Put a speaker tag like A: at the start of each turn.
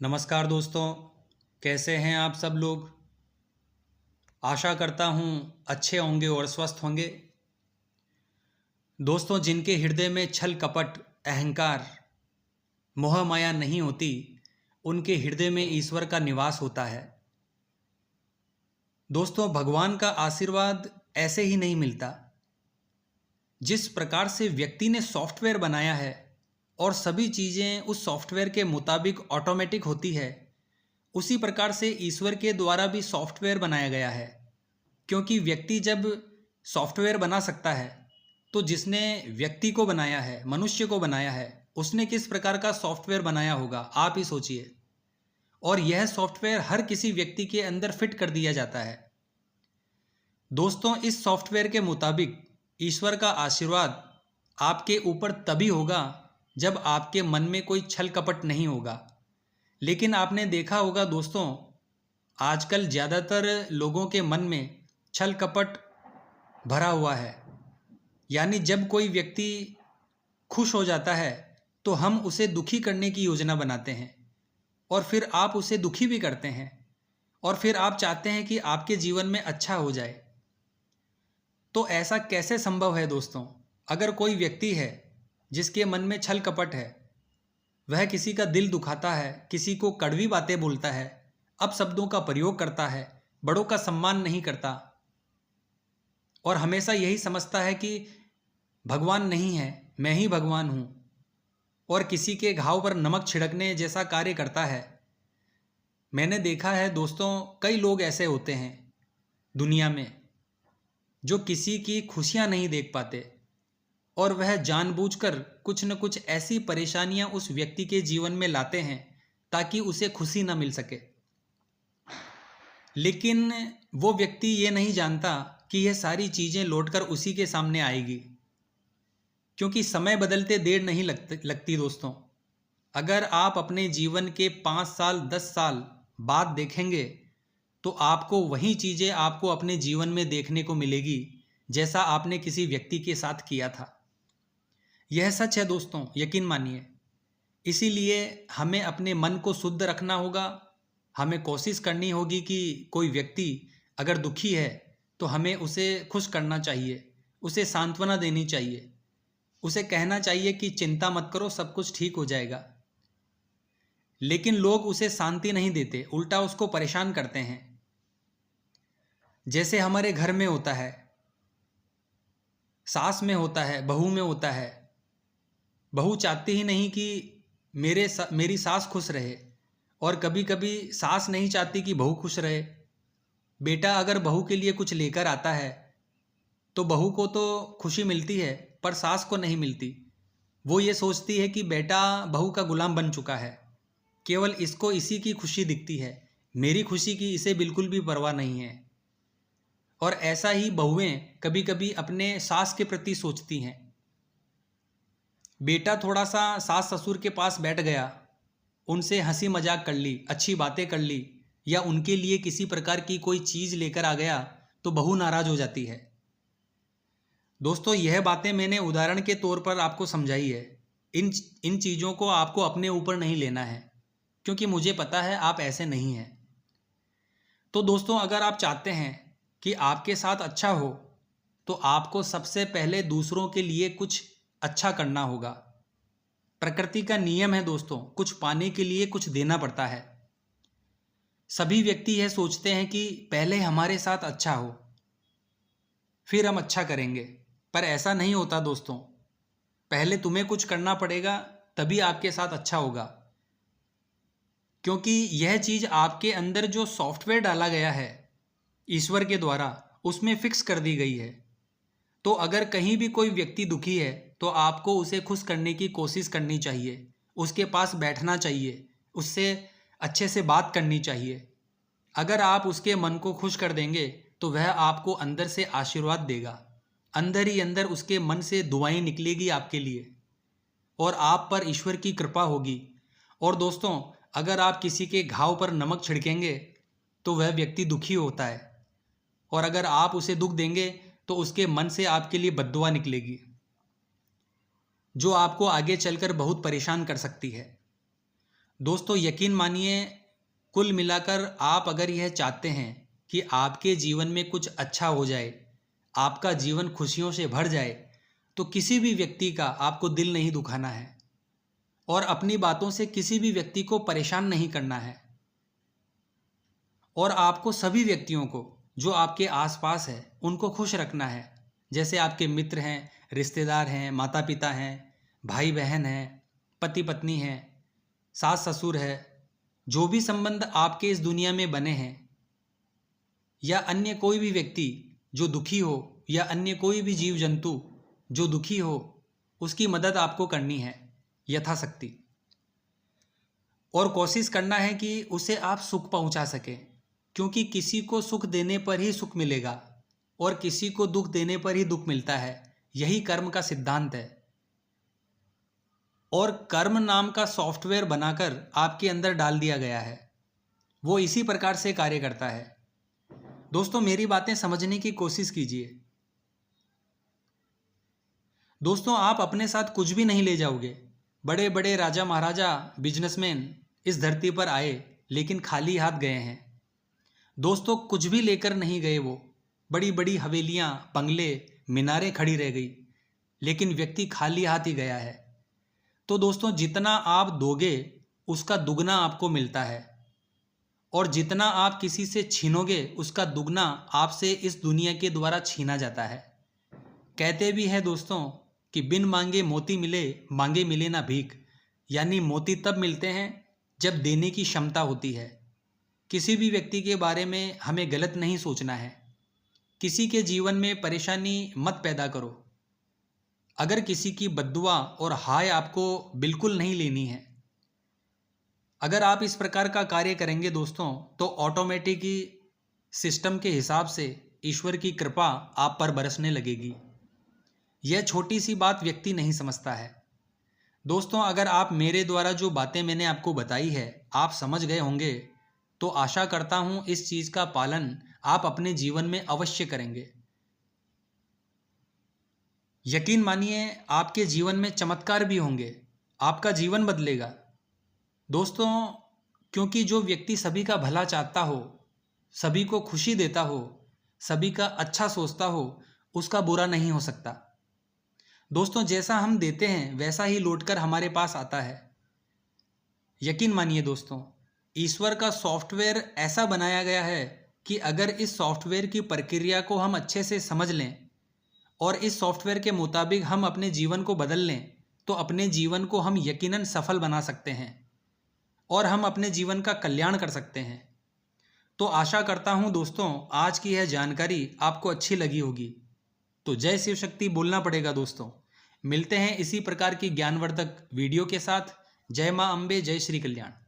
A: नमस्कार दोस्तों, कैसे हैं आप सब लोग। आशा करता हूँ अच्छे होंगे और स्वस्थ होंगे। दोस्तों, जिनके हृदय में छल कपट, अहंकार, मोह माया नहीं होती, उनके हृदय में ईश्वर का निवास होता है। दोस्तों, भगवान का आशीर्वाद ऐसे ही नहीं मिलता। जिस प्रकार से व्यक्ति ने सॉफ्टवेयर बनाया है और सभी चीज़ें उस सॉफ्टवेयर के मुताबिक ऑटोमेटिक होती है, उसी प्रकार से ईश्वर के द्वारा भी सॉफ्टवेयर बनाया गया है। क्योंकि व्यक्ति जब सॉफ्टवेयर बना सकता है तो जिसने व्यक्ति को बनाया है, मनुष्य को बनाया है, उसने किस प्रकार का सॉफ्टवेयर बनाया होगा, आप ही सोचिए। और यह सॉफ्टवेयर हर किसी व्यक्ति के अंदर फिट कर दिया जाता है। दोस्तों, इस सॉफ्टवेयर के मुताबिक ईश्वर का आशीर्वाद आपके ऊपर तभी होगा जब आपके मन में कोई छल कपट नहीं होगा। लेकिन आपने देखा होगा दोस्तों, आजकल ज़्यादातर लोगों के मन में छल कपट भरा हुआ है। यानी जब कोई व्यक्ति खुश हो जाता है तो हम उसे दुखी करने की योजना बनाते हैं और फिर आप उसे दुखी भी करते हैं और फिर आप चाहते हैं कि आपके जीवन में अच्छा हो जाए। तो ऐसा कैसे संभव है दोस्तों? अगर कोई व्यक्ति है जिसके मन में छल कपट है, वह किसी का दिल दुखाता है, किसी को कड़वी बातें बोलता है, अपशब्दों का प्रयोग करता है, बड़ों का सम्मान नहीं करता और हमेशा यही समझता है कि भगवान नहीं है, मैं ही भगवान हूँ, और किसी के घाव पर नमक छिड़कने जैसा कार्य करता है। मैंने देखा है दोस्तों, कई लोग ऐसे होते हैं दुनिया में जो किसी की खुशियाँ नहीं देख पाते और वह जानबूझकर कुछ न कुछ ऐसी परेशानियां उस व्यक्ति के जीवन में लाते हैं ताकि उसे खुशी न मिल सके। लेकिन वो व्यक्ति ये नहीं जानता कि यह सारी चीज़ें लौटकर उसी के सामने आएगी। क्योंकि समय बदलते देर नहीं लगती दोस्तों। अगर आप अपने जीवन के 5 साल 10 साल बाद देखेंगे तो आपको वही चीज़ें आपको अपने जीवन में देखने को मिलेगी जैसा आपने किसी व्यक्ति के साथ किया था। यह सच है दोस्तों, यकीन मानिए। इसीलिए हमें अपने मन को शुद्ध रखना होगा। हमें कोशिश करनी होगी कि कोई व्यक्ति अगर दुखी है तो हमें उसे खुश करना चाहिए, उसे सांत्वना देनी चाहिए, उसे कहना चाहिए कि चिंता मत करो, सब कुछ ठीक हो जाएगा। लेकिन लोग उसे शांति नहीं देते, उल्टा उसको परेशान करते हैं। जैसे हमारे घर में होता है, सास में होता है, बहू में होता है। बहू चाहती ही नहीं कि मेरी सास खुश रहे और कभी कभी सास नहीं चाहती कि बहू खुश रहे। बेटा अगर बहू के लिए कुछ लेकर आता है तो बहू को तो खुशी मिलती है पर सास को नहीं मिलती। वो ये सोचती है कि बेटा बहू का गुलाम बन चुका है, केवल इसको इसी की खुशी दिखती है, मेरी खुशी की इसे बिल्कुल भी परवाह नहीं है। और ऐसा ही बहुएं कभी कभी अपने सास के प्रति सोचती हैं। बेटा थोड़ा सा सास ससुर के पास बैठ गया, उनसे हंसी मजाक कर ली, अच्छी बातें कर ली, या उनके लिए किसी प्रकार की कोई चीज़ लेकर आ गया तो बहू नाराज हो जाती है। दोस्तों, यह बातें मैंने उदाहरण के तौर पर आपको समझाई है। इन चीज़ों को आपको अपने ऊपर नहीं लेना है, क्योंकि मुझे पता है आप ऐसे नहीं हैं। तो दोस्तों, अगर आप चाहते हैं कि आपके साथ अच्छा हो तो आपको सबसे पहले दूसरों के लिए कुछ अच्छा करना होगा। प्रकृति का नियम है दोस्तों, कुछ पाने के लिए कुछ देना पड़ता है। सभी व्यक्ति यह सोचते हैं कि पहले हमारे साथ अच्छा हो फिर हम अच्छा करेंगे, पर ऐसा नहीं होता दोस्तों। पहले तुम्हें कुछ करना पड़ेगा तभी आपके साथ अच्छा होगा। क्योंकि यह चीज़ आपके अंदर जो सॉफ्टवेयर डाला गया है ईश्वर के द्वारा, उसमें फिक्स कर दी गई है। तो अगर कहीं भी कोई व्यक्ति दुखी है तो आपको उसे खुश करने की कोशिश करनी चाहिए, उसके पास बैठना चाहिए, उससे अच्छे से बात करनी चाहिए। अगर आप उसके मन को खुश कर देंगे तो वह आपको अंदर से आशीर्वाद देगा, अंदर ही अंदर उसके मन से दुआएं निकलेगी आपके लिए और आप पर ईश्वर की कृपा होगी। और दोस्तों, अगर आप किसी के घाव पर नमक छिड़केंगे तो वह व्यक्ति दुखी होता है, और अगर आप उसे दुख देंगे तो उसके मन से आपके लिए बद्दुआ निकलेगी, जो आपको आगे चलकर बहुत परेशान कर सकती है। दोस्तों यकीन मानिए, कुल मिलाकर आप अगर यह चाहते हैं कि आपके जीवन में कुछ अच्छा हो जाए, आपका जीवन खुशियों से भर जाए, तो किसी भी व्यक्ति का आपको दिल नहीं दुखाना है और अपनी बातों से किसी भी व्यक्ति को परेशान नहीं करना है। और आपको सभी व्यक्तियों को जो आपके आसपास है उनको खुश रखना है। जैसे आपके मित्र हैं, रिश्तेदार हैं, माता पिता हैं, भाई बहन हैं, पति पत्नी हैं, सास ससुर है, जो भी संबंध आपके इस दुनिया में बने हैं, या अन्य कोई भी व्यक्ति जो दुखी हो, या अन्य कोई भी जीव जंतु जो दुखी हो, उसकी मदद आपको करनी है यथाशक्ति। और कोशिश करना है कि उसे आप सुख पहुंचा सकें, क्योंकि किसी को सुख देने पर ही सुख मिलेगा और किसी को दुख देने पर ही दुख मिलता है। यही कर्म का सिद्धांत है। और कर्म नाम का सॉफ्टवेयर बनाकर आपके अंदर डाल दिया गया है, वो इसी प्रकार से कार्य करता है। दोस्तों मेरी बातें समझने की कोशिश कीजिए। दोस्तों आप अपने साथ कुछ भी नहीं ले जाओगे। बड़े बड़े राजा महाराजा, बिजनेसमैन इस धरती पर आए लेकिन खाली हाथ गए हैं। दोस्तों कुछ भी लेकर नहीं गए वो। बड़ी बड़ी हवेलियां, बंगले, मीनारें खड़ी रह गई, लेकिन व्यक्ति खाली हाथ ही गया है। तो दोस्तों जितना आप दोगे उसका दुगना आपको मिलता है, और जितना आप किसी से छीनोगे उसका दुगना आपसे इस दुनिया के द्वारा छीना जाता है। कहते भी हैं दोस्तों कि बिन मांगे मोती मिले, मांगे मिले ना भीख। यानी मोती तब मिलते हैं जब देने की क्षमता होती है। किसी भी व्यक्ति के बारे में हमें गलत नहीं सोचना है। किसी के जीवन में परेशानी मत पैदा करो। अगर किसी की बद्दुआ और हाय आपको बिल्कुल नहीं लेनी है। अगर आप इस प्रकार का कार्य करेंगे दोस्तों, तो ऑटोमेटिक ही सिस्टम के हिसाब से ईश्वर की कृपा आप पर बरसने लगेगी। यह छोटी सी बात व्यक्ति नहीं समझता है। दोस्तों अगर आप मेरे द्वारा जो बातें मैंने आपको बताई है आप समझ गए होंगे, तो आशा करता हूँ इस चीज़ का पालन आप अपने जीवन में अवश्य करेंगे। यकीन मानिए आपके जीवन में चमत्कार भी होंगे, आपका जीवन बदलेगा। दोस्तों क्योंकि जो व्यक्ति सभी का भला चाहता हो, सभी को खुशी देता हो, सभी का अच्छा सोचता हो, उसका बुरा नहीं हो सकता। दोस्तों जैसा हम देते हैं वैसा ही लौटकर हमारे पास आता है। यकीन मानिए दोस्तों, ईश्वर का सॉफ्टवेयर ऐसा बनाया गया है कि अगर इस सॉफ्टवेयर की प्रक्रिया को हम अच्छे से समझ लें और इस सॉफ्टवेयर के मुताबिक हम अपने जीवन को बदल लें, तो अपने जीवन को हम यकीनन सफल बना सकते हैं और हम अपने जीवन का कल्याण कर सकते हैं। तो आशा करता हूं दोस्तों आज की यह जानकारी आपको अच्छी लगी होगी। तो जय शिव शक्ति बोलना पड़ेगा दोस्तों। मिलते हैं इसी प्रकार की ज्ञानवर्धक वीडियो के साथ। जय मां अम्बे, जय श्री कल्याण।